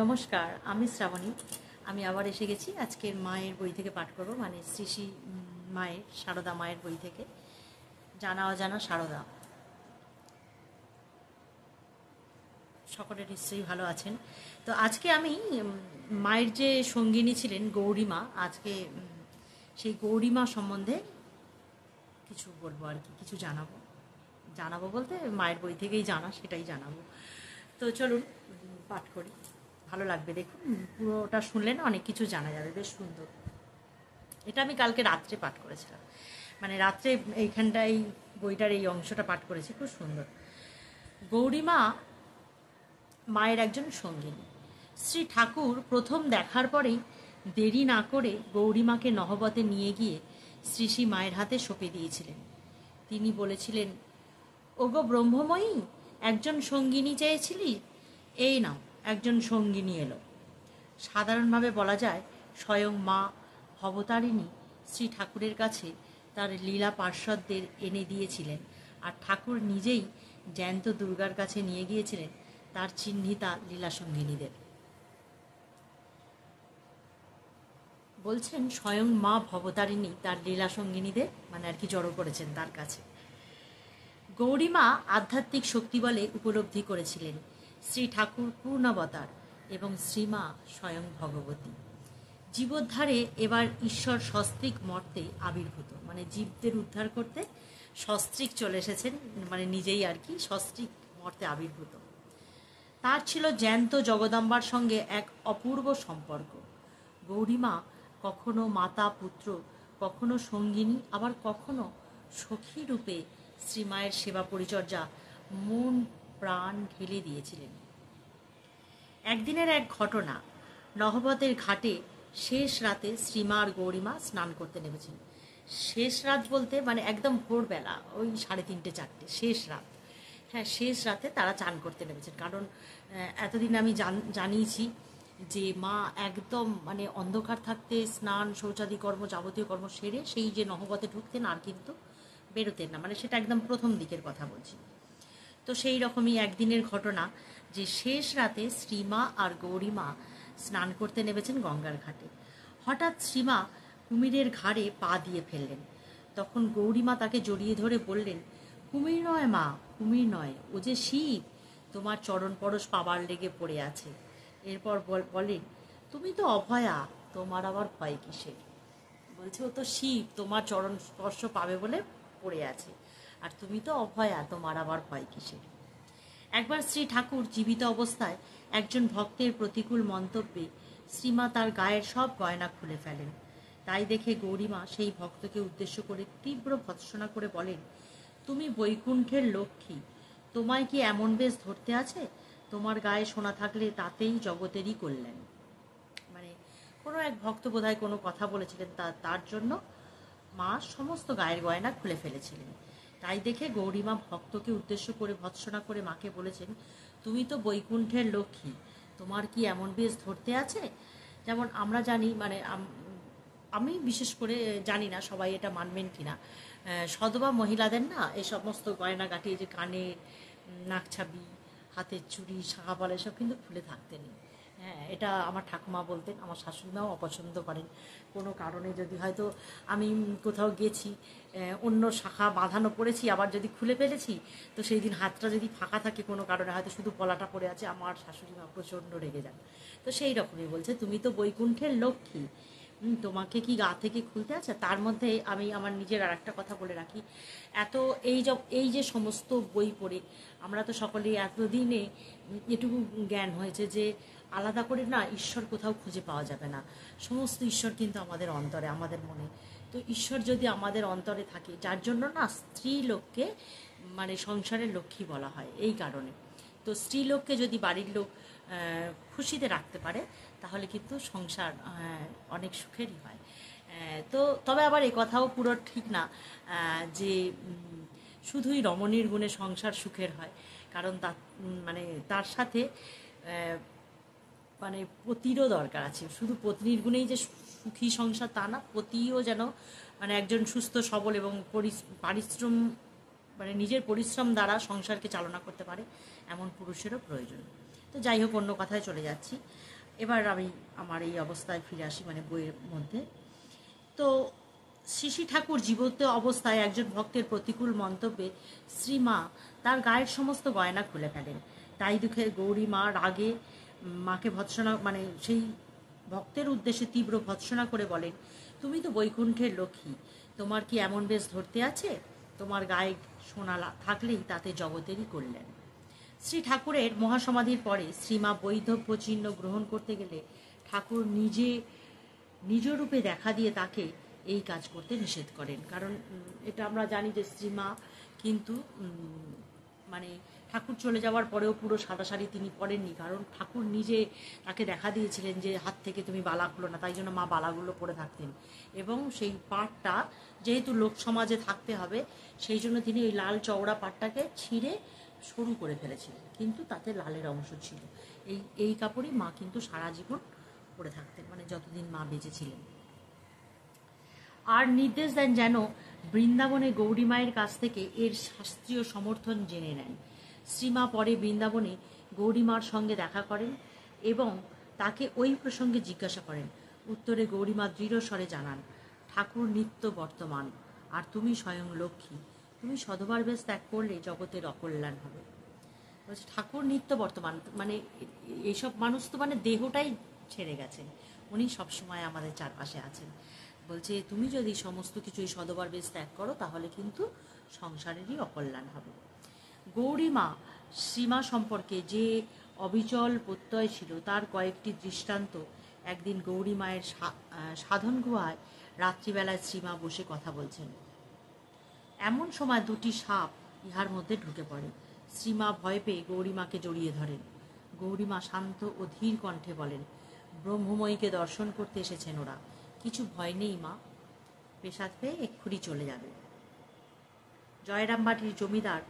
নমস্কার, আমি শ্রাবণী। আমি আবার এসে গেছি আজকের মায়ের বই থেকে পাঠ করব, মানে শ্রী শ্রী মায়ের সারদা মায়ের বই থেকে, জানা অজানা সারদা। সকলে নিশ্চয়ই ভালো আছেন। তো আজকে আমি মায়ের যে সঙ্গিনী ছিলেন গৌরীমা, আজকে সেই গৌরীমা সম্বন্ধে কিছু বলবো আর কি, কিছু জানাবো। জানাবো বলতে মায়ের বই থেকেই জানা, সেটাই জানাবো। তো চলুন পাঠ করি, ভালো লাগবে। দেখুন, পুরোটা শুনলে না অনেক কিছু জানা যাবে, বেশ সুন্দর। এটা আমি কালকে রাত্রে পাঠ করেছিলাম, মানে রাত্রে এইখানটায় বইটার এই অংশটা পাঠ করেছি, খুব সুন্দর। গৌরীমা মায়ের একজন সঙ্গিনী। শ্রী ঠাকুর প্রথম দেখার পরেই দেরি না করে গৌরীমাকে নহবতে নিয়ে গিয়ে শ্রী শ্রী মায়ের হাতে সঁপে দিয়েছিলেন। তিনি বলেছিলেন, ওগো ব্রহ্মময়ী, একজন সঙ্গিনী চেয়েছিলি, এই নাও একজন সঙ্গিনী এলো। সাধারণভাবে বলা যায় স্বয়ং মা ভবতারিণী শ্রী ঠাকুরের কাছে তার লীলা পার্শ্বদদের এনে দিয়েছিলেন, আর ঠাকুর নিজেই জ্যান্ত দুর্গার কাছে নিয়ে গিয়েছিলেন তার চিহ্নিতা লীলা সঙ্গিনীদের। বলছেন স্বয়ং মা ভবতারিণী তার লীলা সঙ্গিনীদের মানে আর কি জড়ো করেছেন তার কাছে। গৌরীমা আধ্যাত্মিক শক্তি বলে উপলব্ধি করেছিলেন শ্রী ঠাকুর পূর্ণাবতার এবং শ্রীমা স্বয়ং ভগবতী। জীবোদ্ধারে এবার ঈশ্বর সস্ত্রীক মর্তে আবির্ভূত, মানে জীবদের উদ্ধার করতে সস্ত্রীক চলে এসেছেন, মানে নিজেই আর কি সস্ত্রীক মর্তে আবির্ভূত। তার ছিল জ্যান্ত জগদম্বার সঙ্গে এক অপূর্ব সম্পর্ক। গৌরীমা কখনো মাতা পুত্র, কখনো সঙ্গিনী, আবার কখনো সখী রূপে শ্রীমায়ের সেবা পরিচর্যা মন প্রাণ ঢেলে দিয়েছিলেন। একদিনের এক ঘটনা, নহবতের ঘাটে শেষ রাতে শ্রীমা আর গৌরীমা স্নান করতে নেমেছেন। শেষ রাত বলতে মানে একদম ভোরবেলা, ওই 3:30 4টে, শেষ রাত। হ্যাঁ, শেষ রাতে তারা চান করতে নেমেছেন। কারণ এতদিন আমি জানিয়েছি যে মা একদম মানে অন্ধকার থাকতে স্নান শৌচাদি কর্ম যাবতীয় কর্ম সেরে সেই যে নহবতে ঢুকতেন, আর কিন্তু বেরোতেন না, মানে সেটা একদম প্রথম দিকের কথা বলছি। তো সেই রকমই একদিনের ঘটনা যে শেষ রাতে শ্রীমা আর গৌরীমা স্নান করতে নেমেছেন গঙ্গার ঘাটে। হঠাৎ শ্রীমা কুমিরের ঘাড়ে পা দিয়ে ফেললেন। তখন গৌরীমা তাকে জড়িয়ে ধরে বললেন, কুমির নয় মা, কুমির নয়, ও যে শিব, তোমার চরণ পরশ পাবার লেগে পড়ে আছে। এরপর বলেন, তুমি তো অভয়া, তোমার আবার ভয় কিসের? বলছে, ও তো শিব, তোমার চরণ স্পর্শ পাবে বলে পড়ে আছে, আর তুমি তো অভয়া, তোমার আবার ভয় কিসের? একবার শ্রী ঠাকুর জীবিত অবস্থায় একজন ভক্তের প্রতিকূল মন্তব্যে শ্রীমা তার গায়ের সব গয়না খুলে ফেলেন। তাই দেখে গৌরীমা সেই ভক্তকে উদ্দেশ্য করে তীব্র ভৎসনা করে বলেন, তুমি বৈকুণ্ঠের লক্ষ্মী, তোমায় কি এমন বেশ ধরতে আছে? তোমার গায়ে সোনা থাকলে তাতেই জগতেরই কল্যাণ। মানে কোনো এক ভক্ত বোধহয় কোনো কথা বলেছিলেন, তার জন্য মা সমস্ত গায়ের গয়না খুলে ফেলেছিলেন। তাই দেখে গৌরীমা ভক্তকে উদ্দেশ্য করে ভৎসনা করে মাকে বলেছেন, তুমি তো বৈকুণ্ঠের লক্ষ্মী, তোমার কি এমন বেশ ধরতে আছে? যেমন আমরা জানি, মানে আমি বিশেষ করে জানি না সবাই এটা মানবেন কিনা, সধবা মহিলাদের না এই সমস্ত গয়নাগাটি, যে কানের নাকছাবি, হাতের চুড়ি, শাঁখা এসব কিন্তু খুলে থাকতে নেই। হ্যাঁ, এটা আমার ঠাকুমা বলতেন, আমার শাশুড়িমাও অপছন্দ করেন। কোনো কারণে যদি হয়তো আমি কোথাও গেছি, অন্য শাখা বাঁধানো পড়েছি, আবার যদি খুলে ফেলেছি, তো সেই দিন হাতটা যদি ফাঁকা থাকে কোনো কারণে, হয়তো শুধু পলাটা পড়ে আছে, আমার শাশুড়িমা প্রচণ্ড রেগে যান। তো সেই রকমই বলছে, তুমি তো বৈকুণ্ঠের লক্ষ্মী, তোমাকে কি গা থেকে খুলতে আছে? তার মধ্যে আমি আমার নিজের আর একটা কথা বলে রাখি, এই যে সমস্ত বই পড়ে আমরা তো সকলেই এতদিনে এটুকু জ্ঞান হয়েছে যে আলাদা করে না ঈশ্বর কোথাও খুঁজে পাওয়া যাবে না। সমস্ত ঈশ্বর কিন্তু আমাদের অন্তরে, আমাদের মনে। তো ঈশ্বর যদি আমাদের অন্তরে থাকে, যার জন্য না স্ত্রী লোককে মানে সংসারের লক্ষ্মী বলা হয় এই কারণে। তো স্ত্রী লোককে যদি বাড়ির লোক খুশিতে রাখতে পারে, তাহলে কিন্তু সংসার অনেক সুখেরই হয়। তো তবে আবার এই কথাও পুরো ঠিক না যে শুধুই রমণীর গুণে সংসার সুখের হয়, কারণ মানে তার সাথে মানে পতিরও দরকার আছে। শুধু পত্নীর গুণেই যে সুখী সংসার তা না, পতিও যেন মানে একজন সুস্থ সবল এবং পারিশ্রম মানে নিজের পরিশ্রম দ্বারা সংসারকে চালনা করতে পারে, এমন পুরুষেরও প্রয়োজন। তো যাই হোক, অন্য কথায় চলে যাচ্ছি। এবার আমি আমার এই অবস্থায় ফিরে আসি, মানে বইয়ের মধ্যে। তো শ্রী ঠাকুর জীবিত অবস্থায় একজন ভক্তের প্রতিকূল মন্তব্যে শ্রীমা তার গায়ের সমস্ত গয়না খুলে ফেলেন। তাই দুঃখে গৌরী মা রাগে মাকে ভৎসনা, মানে সেই ভক্তের উদ্দেশ্যে তীব্র ভৎসনা করে বলেন, তুমি তো বৈকুণ্ঠের লক্ষ্মী, তোমার কি এমন বেশ ধরতে আছে? তোমার গায়ে সোনা থাকলেই তাতে জগতেরই কল্যাণ। শ্রী ঠাকুরের মহাসমাধির পরে শ্রীমা বৈধব্য চিহ্ন গ্রহণ করতে গেলে ঠাকুর নিজ রূপে দেখা দিয়ে তাকে এই কাজ করতে নিষেধ করেন। কারণ এটা আমরা জানি যে শ্রীমা কিন্তু মানে ঠাকুর চলে যাওয়ার পরেও পুরো সাদা শাড়ি তিনি পরেননি, কারণ ঠাকুর নিজে তাকে দেখা দিয়েছিলেন যে হাত থেকে তুমি বালা খুলো না, তাই জন্য মা বালাগুলো পরে থাকতেন। এবং সেই পাটটা যেহেতু লোক সমাজে থাকতে হবে, সেই জন্য তিনি ওই লাল চওড়া পাটটাকে ছিঁড়ে সরু করে ফেলেছিলেন, কিন্তু তাতে লালের অংশ ছিল। এই কাপড়ই মা কিন্তু সারা জীবন পরে থাকতেন, মানে যতদিন মা বেঁচে ছিলেন। আর নির্দেশ দেন যেন বৃন্দাবনে গৌরী মায়ের কাছ থেকে এর শাস্ত্রীয় সমর্থন জেনে নেন। শ্রীমা পরে বৃন্দাবনে গৌরীমার সঙ্গে দেখা করেন এবং তাকে ওই প্রসঙ্গে জিজ্ঞাসা করেন। উত্তরে গৌরীমা দৃঢ় স্বরে জানান, ঠাকুর নিত্য বর্তমান, আর তুমি স্বয়ং লক্ষ্মী। তুমি সধবার বেশ ত্যাগ করলে জগতের অকল্যাণ হবে। বলছে ঠাকুর নিত্য বর্তমান, মানে এইসব মানুষ তো মানে দেহটাই ছেড়ে গেছেন, উনি সবসময় আমাদের চারপাশে আছেন। বলছে তুমি যদি সমস্ত কিছুই সদবার বেশ ত্যাগ করো, তাহলে কিন্তু সংসারেরই অকল্যাণ হবে। গৌরীমা শ্রীমা সম্পর্কে যে অবিচল প্রত্যয় ছিল তার কয়েকটি দৃষ্টান্ত। একদিন গৌরী মায়ের সাধন গুহায় রাত্রিবেলায় শ্রীমা বসে কথা বলছেন। এমন সময় দুটি সাপ ইহার মধ্যে ঢুকে পড়ে। শ্রীমা ভয় পেয়ে গৌরীমাকে জড়িয়ে ধরেন। গৌরীমা শান্ত ও ধীর কণ্ঠে বলেন, ব্রহ্মময়ীকে দর্শন করতে এসেছেন ওরা, কিছু ভয় নেই মা, পেশাদ পেয়ে এক্ষুনি চলে যাবে। জয়রামবাটির জমিদার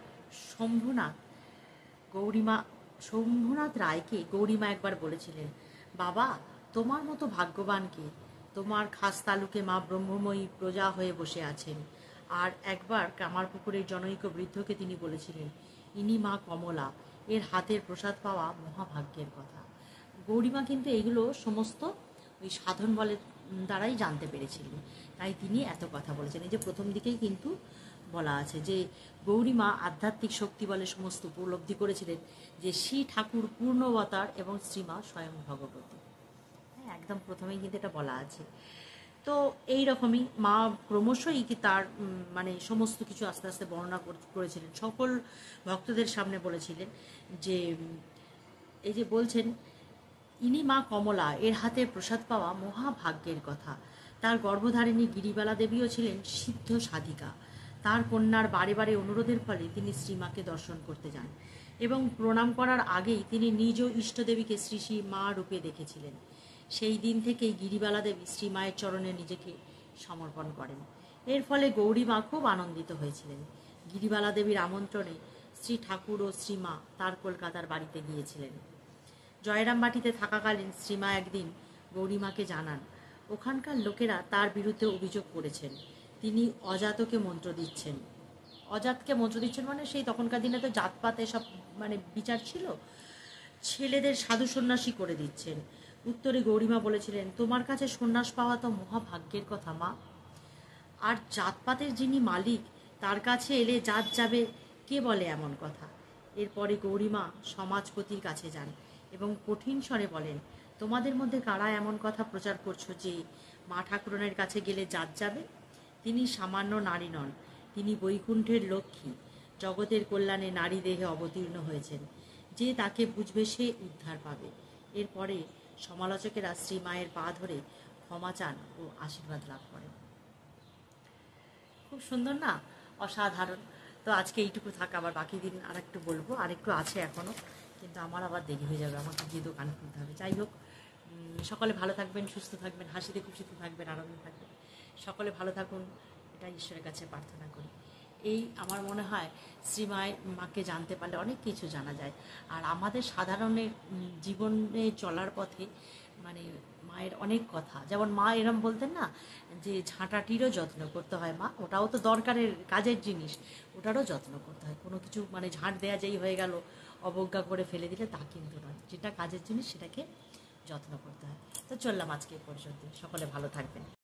শম্ভুনাথ রায়কে গৌরীমা একবার বলেছিলেন, বাবা তোমার মতো ভাগ্যবানকে, তোমার খাস তালুকে মা ব্রহ্মময়ী প্রজা হয়ে বসে আছেন। আর একবার কামারপুকুরের জনৈক বৃদ্ধকে তিনি বলেছিলেন, ইনি মা কমলা, এর হাতের প্রসাদ পাওয়া মহাভাগ্যের কথা। গৌরীমা কিন্তু এগুলো সমস্ত ওই সাধন বলের দ্বারাই জানতে পেরেছিলেন, তাই তিনি এত কথা বলেছেন। এই যে প্রথম দিকেই কিন্তু বলা আছে যে গৌরীমা আধ্যাত্মিক শক্তি বলে সমস্ত উপলব্ধি করেছিলেন, যে শ্রী ঠাকুর পূর্ণবতার এবং শ্রীমা স্বয়ং ভগবতী। হ্যাঁ, একদম প্রথমেই কিন্তু এটা বলা আছে। তো এই রকমই মা ক্রমশই কি তার মানে সমস্ত কিছু আস্তে আস্তে বর্ণনা করেছিলেন, সকল ভক্তদের সামনে বলেছিলেন যে এই যে বলছেন, ইনি মা কমলা, এর হাতে প্রসাদ পাওয়া মহাভাগ্যের কথা। তার গর্ভধারিণী গিরিবালা দেবীও ছিলেন সিদ্ধ সাধিকা। তার কন্যার বারে বারে অনুরোধের ফলে তিনি শ্রীমাকে দর্শন করতে যান এবং প্রণাম করার আগেই তিনি নিজ ইষ্টদেবীকে শ্রী শ্রী মা রূপে দেখেছিলেন। সেই দিন থেকেই গিরিবালা দেবী শ্রীমায়ের চরণে নিজেকে সমর্পণ করেন। এর ফলে গৌরী মা খুব আনন্দিত হয়েছিলেন। গিরিবালা দেবীর আমন্ত্রণে শ্রী ঠাকুর ও শ্রীমা তার কলকাতার বাড়িতে গিয়েছিলেন। জয়রামবাটিতে থাকাকালীন শ্রীমা একদিন গৌরীমাকে জানান, ওখানকার লোকেরা তার বিরুদ্ধে অভিযোগ করেছেন তিনি অজাতকে মন্ত্র দিচ্ছেন। অজাতকে মন্ত্র দিচ্ছেন মানে সেই তখনকার দিনে তো জাতপাত এসব মানে বিচার ছিল, ছেলেদের সাধু সন্ন্যাসী করে দিচ্ছেন। উত্তরে গৌরীমা বলেছিলেন, তোমার কাছে সন্ন্যাস পাওয়া তো মহাভাগ্যের কথা মা, আর জাতপাতের যিনি মালিক তার কাছে এলে জাত যাবে, কে বলে এমন কথা। এরপরে গৌরীমা সমাজপতির কাছে যান এবং কঠিন স্বরে বলেন, তোমাদের মধ্যে কারা এমন কথা প্রচার করছো যে মা ঠাকুরনের কাছে গেলে জাত যাবে? তিনি সামান্য নারী নন, তিনি বৈকুণ্ঠের লক্ষ্মী, জগতের কল্যাণে নারী দেহে অবতীর্ণ হয়েছেন। যে তাকে বুঝবে সে উদ্ধার পাবে। এরপরে সমালোচকেরা শ্রীমায়ের পা ধরে ক্ষমা চান ও আশীর্বাদ লাভ করেন। খুব সুন্দর না, অসাধারণ। তো আজকে এইটুকু থাক, আবার বাকি দিন আর একটু বলবো, আর একটু আছে এখনও, কিন্তু আমার আবার দেরি হয়ে যাবে, আমাকে গিয়ে দোকান খুলতে হবে। যাই হোক, সকলে ভালো থাকবেন, সুস্থ থাকবেন, হাসিতে খুশিতে থাকবেন, আনন্দে থাকবেন। সকলে ভালো থাকুন, এটা ঈশ্বরের কাছে প্রার্থনা করি। এই আমার মনে হয় মাকে জানতে পারলে অনেক কিছু জানা যায়। আর আমাদের সাধারণের জীবনে চলার পথে মানে মায়ের অনেক কথা, যেমন মা এরম বলতেন না যে ঝাঁটাটিরও যত্ন করতে হয় মা, ওটাও তো দরকারের কাজের জিনিস, ওটারও যত্ন করতে হয়। কোনো কিছু মানে ঝাঁট দেওয়া যেই হয়ে গেল, অবজ্ঞা করে ফেলে দিলে তা কিন্তু নয়, যেটা কাজের জিনিস সেটাকে যত্ন করতে হয়। তো চললাম আজকে এই পর্যন্ত, সকলে ভালো থাকবেন।